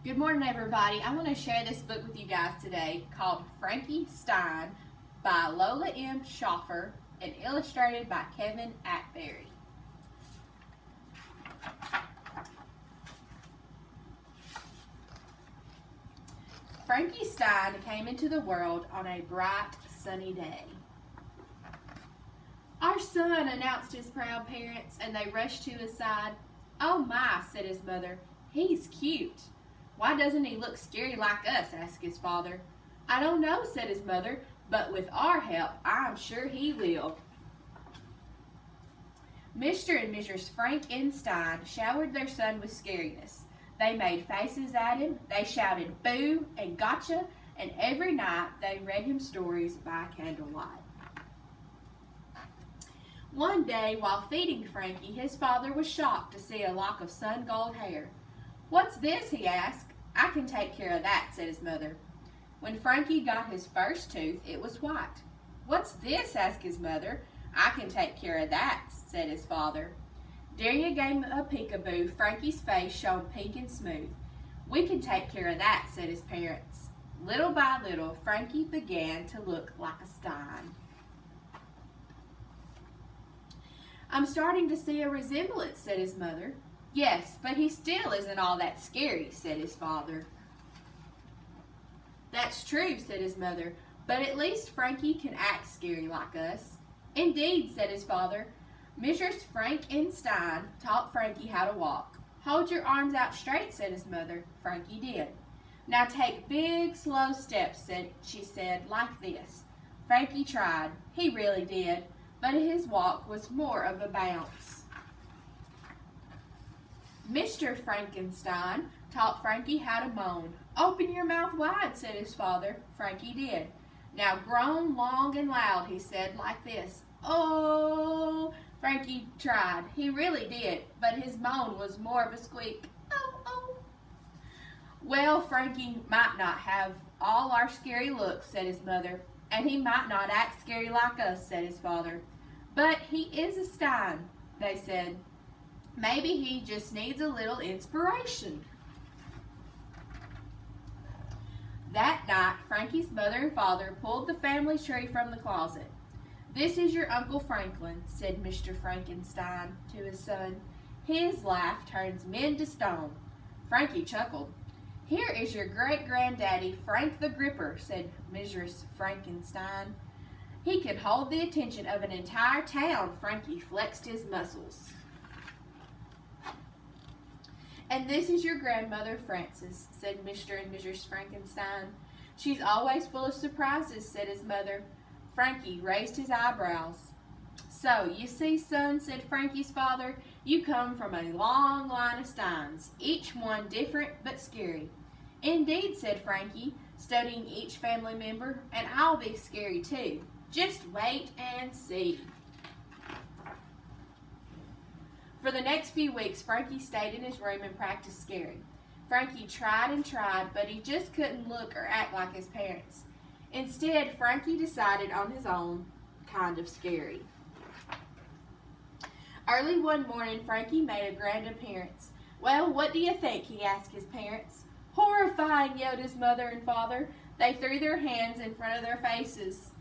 Good morning, everybody. I want to share this book with you guys today called Frankie Stein by Lola Schaefer and illustrated by Kevin Atberry. Frankie Stein came into the world on a bright, sunny day. "Our son," announced his proud parents, and they rushed to his side. "Oh my," said his mother, "he's cute." "Why doesn't he look scary like us?" asked his father. "I don't know," said his mother, "but with our help, I'm sure he will." Mr. and Mrs. Frankie Stein showered their son with scariness. They made faces at him, they shouted boo and gotcha, and every night they read him stories by candlelight. One day, while feeding Frankie, his father was shocked to see a lock of sun gold hair. "What's this?" he asked. "I can take care of that," said his mother. When Frankie got his first tooth, it was white. "What's this?" asked his mother. "I can take care of that," said his father. During a game of peekaboo, Frankie's face shone pink and smooth. "We can take care of that," said his parents. Little by little, Frankie began to look like a Stein. "I'm starting to see a resemblance," said his mother. "Yes, but he still isn't all that scary," said his father. "That's true," said his mother, "but at least Frankie can act scary like us." "Indeed," said his father. Mrs. Frankie Stein taught Frankie how to walk. "Hold your arms out straight," said his mother. Frankie did. "Now take big, slow steps," she said, "like this." Frankie tried. He really did, but his walk was more of a bounce. Mr. Frankenstein taught Frankie how to moan. "Open your mouth wide," said his father. Frankie did. "Now groan long and loud," he said, "like this." "Oh!" Frankie tried. He really did, but his moan was more of a squeak. "Oh, oh." "Well, Frankie might not have all our scary looks," said his mother, "and he might not act scary like us," said his father. "But he is a Stein," they said. "Maybe he just needs a little inspiration." That night, Frankie's mother and father pulled the family tree from the closet. "This is your Uncle Franklin," said Mr. Frankenstein to his son. "His laugh turns men to stone." Frankie chuckled. "Here is your great-granddaddy, Frank the Gripper," said Mrs. Frankenstein. "He can hold the attention of an entire town." Frankie flexed his muscles. "And this is your grandmother, Frances," said Mr. and Mrs. Frankenstein. "She's always full of surprises," said his mother. Frankie raised his eyebrows. "So, you see, son," said Frankie's father, "you come from a long line of Steins, each one different but scary." "Indeed," said Frankie, studying each family member, "and I'll be scary too. Just wait and see." For the next few weeks, Frankie stayed in his room and practiced scary. Frankie tried and tried, but he just couldn't look or act like his parents. Instead, Frankie decided on his own kind of scary. Early one morning, Frankie made a grand appearance. "Well, what do you think?" he asked his parents. "Horrifying!" yelled his mother and father. They threw their hands in front of their faces.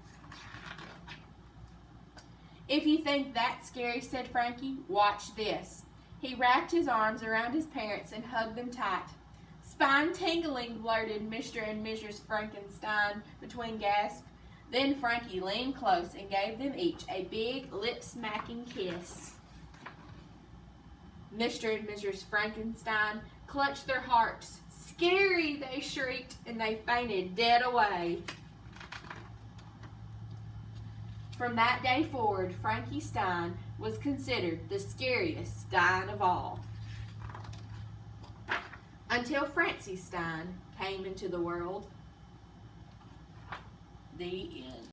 "If you think that's scary," said Frankie, "watch this." He wrapped his arms around his parents and hugged them tight. "Spine-tingling," blurted Mr. and Mrs. Frankenstein between gasps. Then Frankie leaned close and gave them each a big, lip-smacking kiss. Mr. and Mrs. Frankenstein clutched their hearts. "Scary!" they shrieked, and they fainted dead away. From that day forward, Frankie Stein was considered the scariest Stein of all. Until Francie Stein came into the world. The end.